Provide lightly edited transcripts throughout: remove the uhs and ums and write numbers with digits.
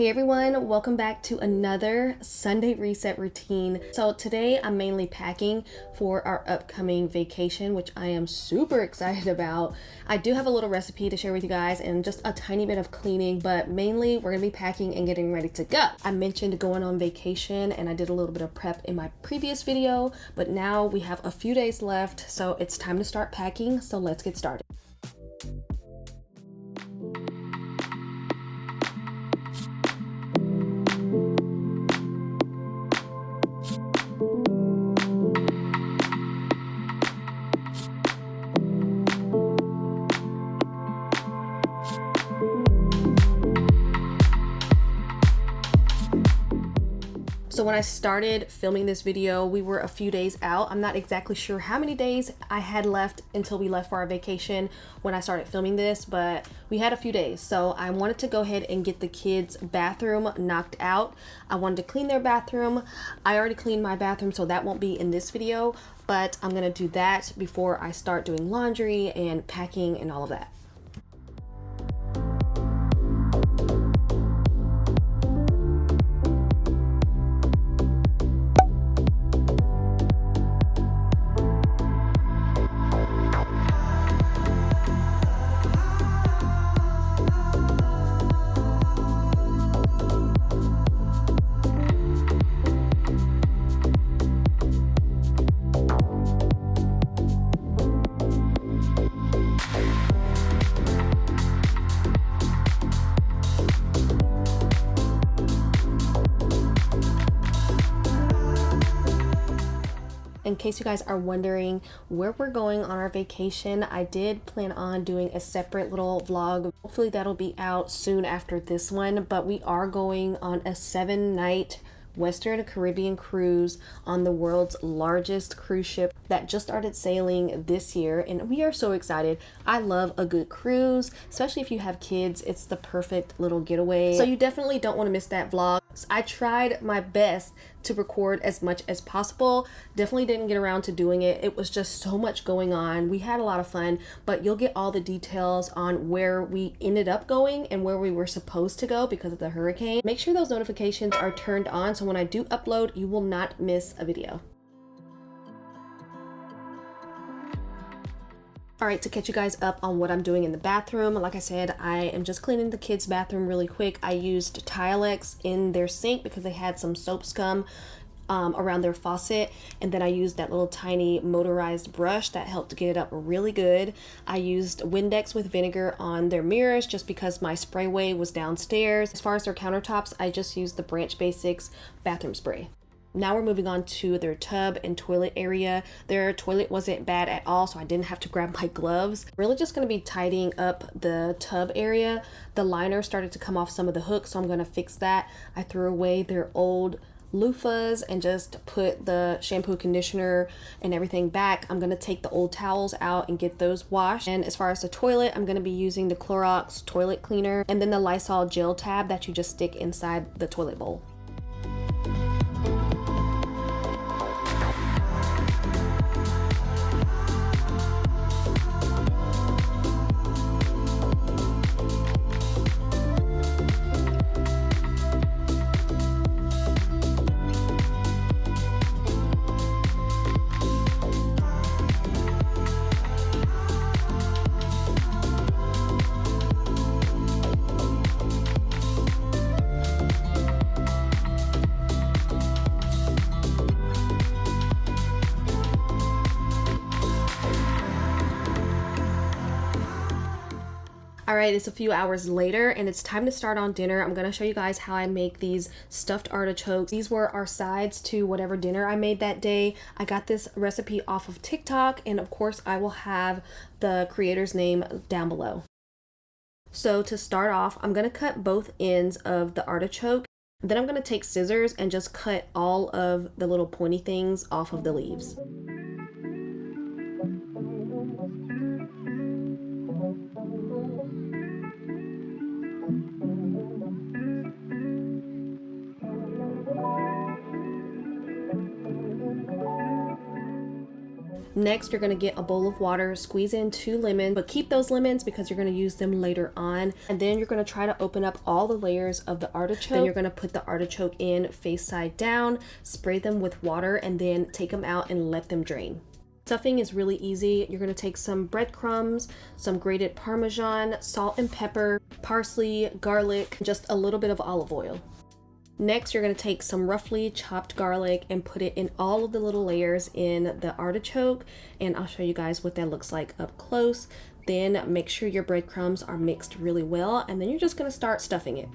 Hey everyone, welcome back to another Sunday reset routine. So today I'm mainly packing for our upcoming vacation, which I am super excited about. I do have a little recipe to share with you guys and just a tiny bit of cleaning, but mainly we're gonna be packing and getting ready to go. I mentioned going on vacation and I did a little bit of prep in my previous video, but now we have a few days left, so it's time to start packing. So let's get started. So when I started filming this video, we were a few days out. I'm not exactly sure how many days I had left until we left for our vacation when I started filming this, but we had a few days. So I wanted to go ahead and get the kids' bathroom knocked out. I wanted to clean their bathroom. I already cleaned my bathroom, so that won't be in this video, but I'm gonna do that before I start doing laundry and packing and all of that. In case you guys are wondering where we're going on our vacation, I did plan on doing a separate little vlog. Hopefully that'll be out soon after this one, but we are going on a 7-night Western Caribbean cruise on the world's largest cruise ship that just started sailing this year, and we are so excited. I love a good cruise, especially if you have kids. It's the perfect little getaway, so you definitely don't want to miss that vlog. I tried my best to record as much as possible. Definitely didn't get around to doing it. It was just so much going on. We had a lot of fun, but you'll get all the details on where we ended up going and where we were supposed to go because of the hurricane. Make sure those notifications are turned on so when I do upload, you will not miss a video. All right, to catch you guys up on what I'm doing in the bathroom, like I said, I am just cleaning the kids' bathroom really quick. I used Tilex in their sink because they had some soap scum around their faucet, and then I used that little tiny motorized brush that helped get it up really good. I used Windex with vinegar on their mirrors just because my sprayway was downstairs. As far as their countertops, I just used the Branch Basics bathroom spray. Now we're moving on to their tub and toilet area. Their toilet wasn't bad at all, so I didn't have to grab my gloves. Really just going to be tidying up the tub area. The liner started to come off some of the hooks, so I'm going to fix that. I threw away their old loofahs and just put the shampoo, conditioner, and everything back. I'm going to take the old towels out and get those washed. And as far as the toilet, I'm going to be using the Clorox toilet cleaner and then the Lysol gel tab that you just stick inside the toilet bowl. All right, it's a few hours later and it's time to start on dinner. I'm gonna show you guys how I make these stuffed artichokes. These were our sides to whatever dinner I made that day. I got this recipe off of TikTok, and of course I will have the creator's name down below. So to start off, I'm gonna cut both ends of the artichoke. Then I'm gonna take scissors and just cut all of the little pointy things off of the leaves. Next, you're going to get a bowl of water, squeeze in 2 lemons, but keep those lemons because you're going to use them later on. And then you're going to try to open up all the layers of the artichoke. Then you're going to put the artichoke in face side down, spray them with water, and then take them out and let them drain. Stuffing is really easy. You're going to take some breadcrumbs, some grated Parmesan, salt and pepper, parsley, garlic, just a little bit of olive oil. Next, you're going to take some roughly chopped garlic and put it in all of the little layers in the artichoke, and I'll show you guys what that looks like up close. Then make sure your breadcrumbs are mixed really well, and then you're just going to start stuffing it.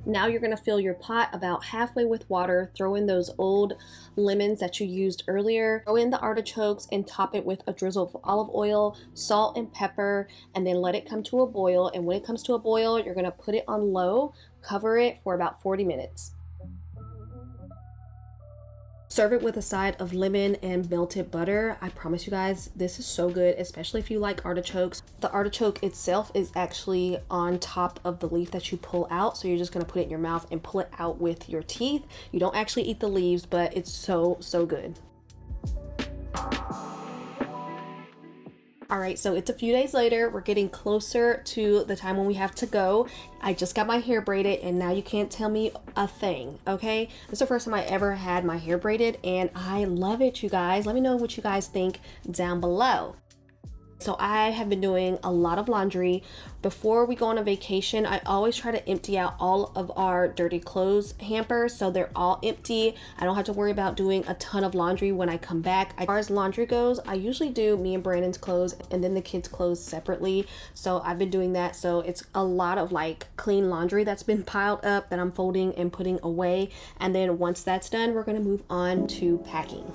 Now you're going to fill your pot about halfway with water, throw in those old lemons that you used earlier, throw in the artichokes and top it with a drizzle of olive oil, salt and pepper, and then let it come to a boil. And when it comes to a boil, you're going to put it on low, cover it for about 40 minutes. Serve it with a side of lemon and melted butter. I promise you guys, this is so good, especially if you like artichokes. The artichoke itself is actually on top of the leaf that you pull out, so you're just gonna put it in your mouth and pull it out with your teeth. You don't actually eat the leaves, but it's so good. All right, so it's a few days later. We're getting closer to the time when we have to go. I just got my hair braided and now you can't tell me a thing, okay? This is the first time I ever had my hair braided and I love it, you guys. Let me know what you guys think down below. So I have been doing a lot of laundry. Before we go on a vacation, I always try to empty out all of our dirty clothes hampers so they're all empty. I don't have to worry about doing a ton of laundry when I come back. As far as laundry goes, I usually do me and Brandon's clothes and then the kids' clothes separately. So I've been doing that. So it's a lot of like clean laundry that's been piled up that I'm folding and putting away. And then once that's done, we're gonna move on to packing.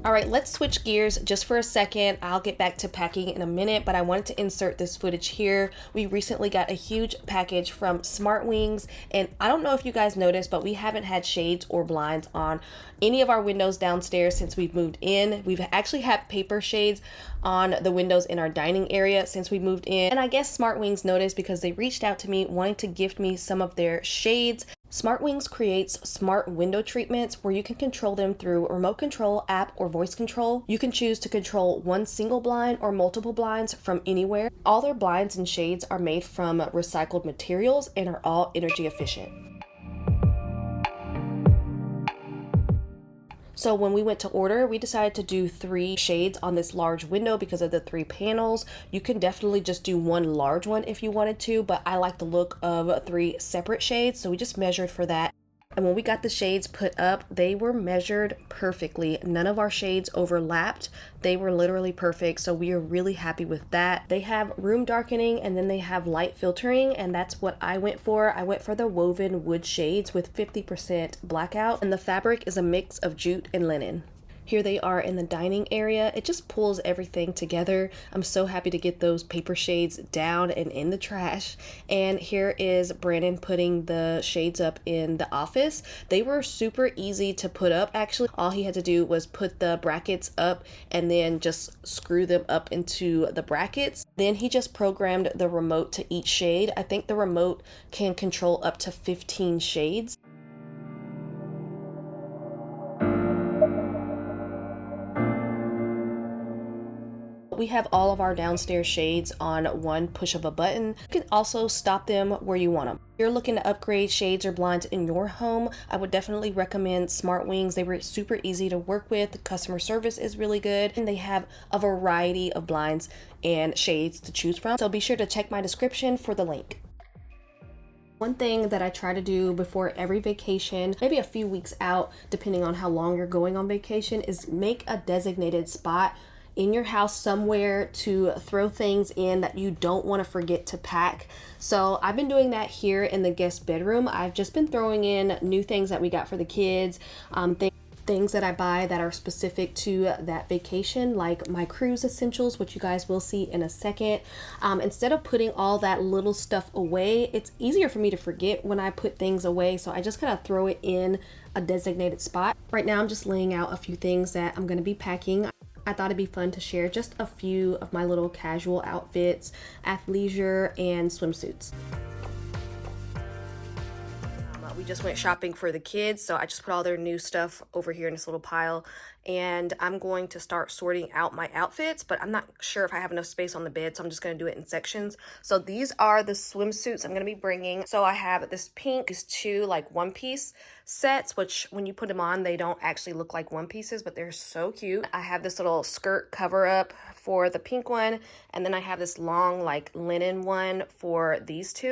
All right, let's switch gears just for a second. I'll get back to packing in a minute, but I wanted to insert this footage here. We recently got a huge package from Smartwings, and I don't know if you guys noticed, but we haven't had shades or blinds on any of our windows downstairs since we've moved in. We've actually had paper shades on the windows in our dining area since we moved in, and I guess Smartwings noticed because they reached out to me wanting to gift me some of their shades. Smartwings creates smart window treatments where you can control them through a remote control app or voice control. You can choose to control one single blind or multiple blinds from anywhere. All their blinds and shades are made from recycled materials and are all energy efficient. So when we went to order, we decided to do 3 shades on this large window because of the 3 panels. You can definitely just do one large one if you wanted to, but I like the look of 3 separate shades, so we just measured for that. And when we got the shades put up, they were measured perfectly. None of our shades overlapped. They were literally perfect, so we are really happy with that. They have room darkening and then they have light filtering, and that's what I went for. I went for the woven wood shades with 50% blackout, and the fabric is a mix of jute and linen. Here they are in the dining area. It just pulls everything together. I'm so happy to get those paper shades down and in the trash. And here is Brandon putting the shades up in the office. They were super easy to put up, actually. All he had to do was put the brackets up and then just screw them up into the brackets. Then he just programmed the remote to each shade. I think the remote can control up to 15 shades. We have all of our downstairs shades on one push of a button. You can also stop them where you want them. If you're looking to upgrade shades or blinds in your home, I would definitely recommend Smartwings. They were super easy to work with. The customer service is really good, and they have a variety of blinds and shades to choose from. So be sure to check my description for the link. One thing that I try to do before every vacation, maybe a few weeks out, depending on how long you're going on vacation, is make a designated spot in your house somewhere to throw things in that you don't want to forget to pack. So I've been doing that here in the guest bedroom. I've just been throwing in new things that we got for the kids, things that I buy that are specific to that vacation, like my cruise essentials, which you guys will see in a second. Instead of putting all that little stuff away, it's easier for me to forget when I put things away, so I just kind of throw it in a designated spot. Right now I'm just laying out a few things that I'm going to be packing. I thought it'd be fun to share just a few of my little casual outfits, athleisure, and swimsuits. We just went shopping for the kids, so I just put all their new stuff over here in this little pile, and I'm going to start sorting out my outfits, but I'm not sure if I have enough space on the bed, so I'm just going to do it in sections. So these are the swimsuits I'm going to be bringing. So I have this pink, these 2 like one-piece sets, which when you put them on, they don't actually look like one pieces, but they're so cute. I have this little skirt cover up for the pink one, and then I have this long like linen one for these 2.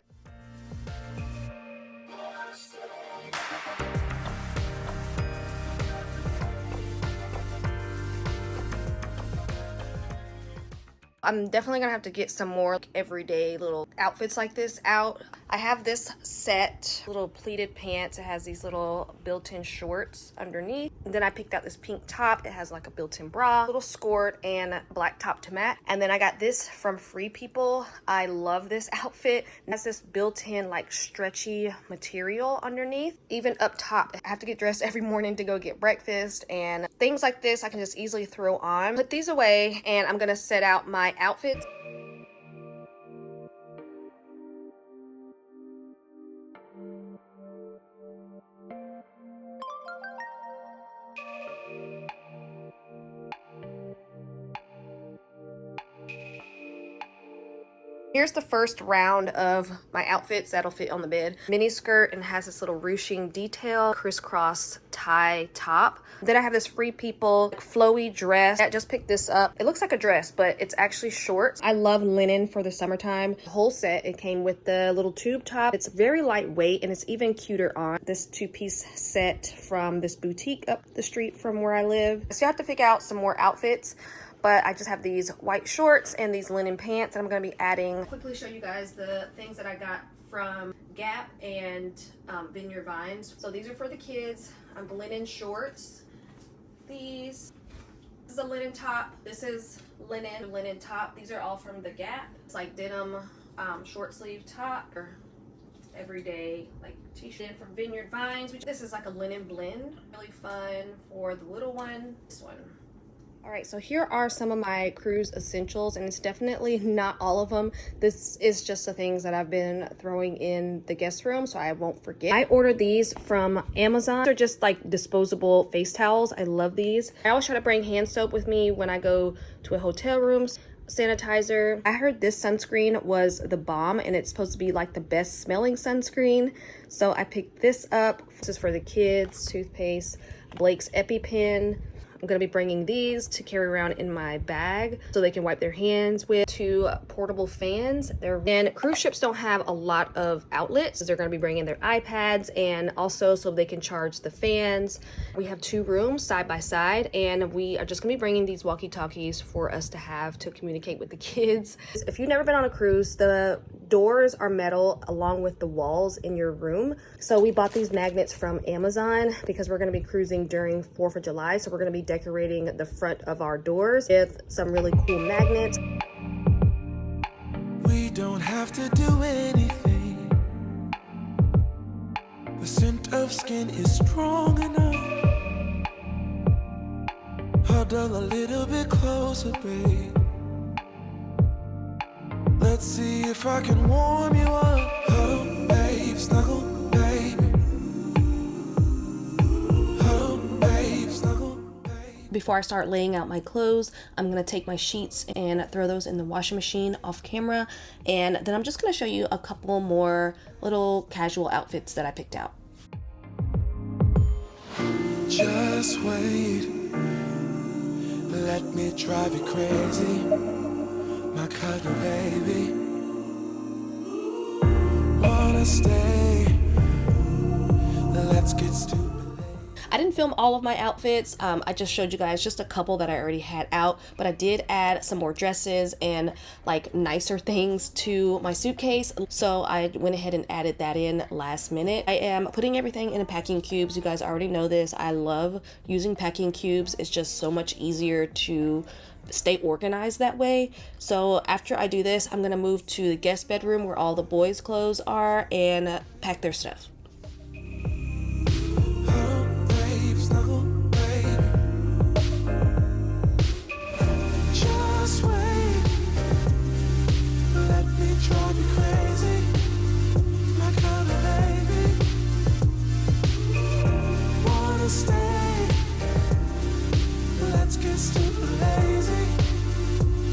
I'm definitely gonna have to get some more everyday little outfits like this out. I have this set, little pleated pants. It has these little built-in shorts underneath. And then I picked out this pink top. It has like a built-in bra, little skirt, and black top to match. And then I got this from Free People. I love this outfit. It has this built-in like stretchy material underneath. Even up top, I have to get dressed every morning to go get breakfast, and things like this I can just easily throw on. Put these away, and I'm gonna set out my outfits. Here's the first round of my outfits that'll fit on the bed. Mini skirt, and has this little ruching detail, crisscross tie top. Then I have this Free People flowy dress. I just picked this up. It looks like a dress, but it's actually shorts. I love linen for the summertime. The whole set, it came with the little tube top. It's very lightweight, and it's even cuter on. This 2-piece set from this boutique up the street from where I live. So you have to pick out some more outfits. But I just have these white shorts and these linen pants, and I'm going to be adding. I'll quickly show you guys the things that I got from Gap and Vineyard Vines. So these are for the kids. Linen shorts. This is a linen top. This is linen top. These are all from the Gap. It's like denim short sleeve top or everyday like t-shirt from Vineyard Vines. This is like a linen blend. Really fun for the little one. This one. All right, so here are some of my cruise essentials, and it's definitely not all of them. This is just the things that I've been throwing in the guest room so I won't forget. I ordered these from Amazon. They're just like disposable face towels. I love these. I always try to bring hand soap with me when I go to a hotel room. Sanitizer. I heard this sunscreen was the bomb, and it's supposed to be like the best smelling sunscreen. So I picked this up. This is for the kids. Toothpaste, Blake's EpiPen. I'm going to be bringing these to carry around in my bag so they can wipe their hands with. 2 portable fans. And cruise ships don't have a lot of outlets. They're going to be bringing their iPads, and also so they can charge the fans. We have 2 rooms side by side, and we are just going to be bringing these walkie-talkies for us to have to communicate with the kids. If you've never been on a cruise, the doors are metal along with the walls in your room. So we bought these magnets from Amazon because we're going to be cruising during 4th of July. So we're going to be decorating the front of our doors with some really cool magnets. We don't have to do anything. The scent of skin is strong enough. Huddle a little bit closer, babe. Let's see if I can warm you up. Huddle, babe, snuggle, baby. Huddle, babe, snuggle, baby. Before I start laying out my clothes, I'm going to take my sheets and throw those in the washing machine off camera. And then I'm just going to show you a couple more little casual outfits that I picked out. Just wait. Let me drive you crazy. My cuddle baby. Wanna stay? Let's get stupid. I didn't film all of my outfits. I just showed you guys just a couple that I already had out, but I did add some more dresses and like nicer things to my suitcase. So I went ahead and added that in last minute. I am putting everything in packing cubes. You guys already know this. I love using packing cubes. It's just so much easier to stay organized that way. So after I do this, I'm gonna move to the guest bedroom where all the boys' clothes are and pack their stuff. Drive you crazy, my kind of baby. Wanna stay? Let's get stupid lazy,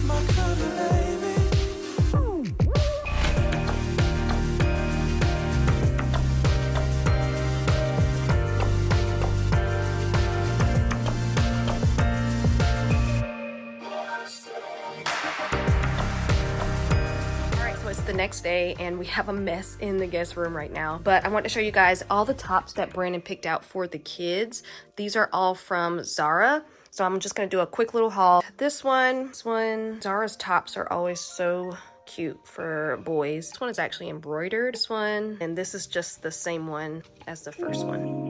my kind of baby. The next day, and we have a mess in the guest room right now, but I want to show you guys all the tops that Brandon picked out for the kids. These are all from Zara, so I'm just going to do a quick little haul. This one. Zara's tops are always so cute for boys. This one is actually embroidered. This one, and this is just the same one as the first one.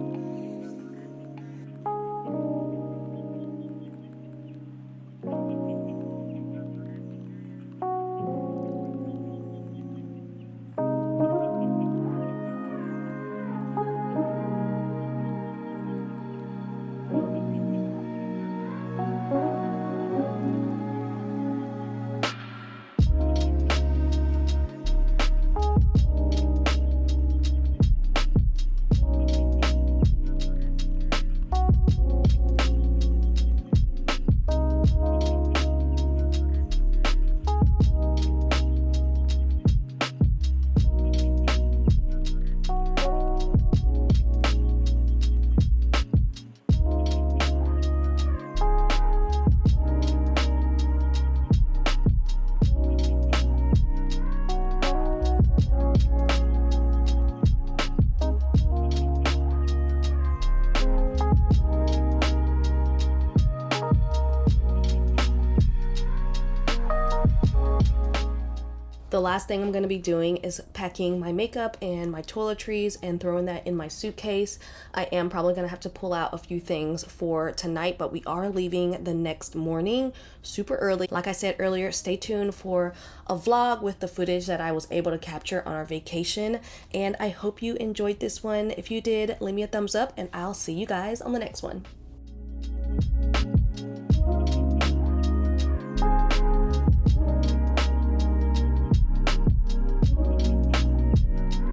The last thing I'm going to be doing is packing my makeup and my toiletries and throwing that in my suitcase. I am probably going to have to pull out a few things for tonight, but we are leaving the next morning super early. Like I said earlier, stay tuned for a vlog with the footage that I was able to capture on our vacation, and I hope you enjoyed this one. If you did, leave me a thumbs up and I'll see you guys on the next one.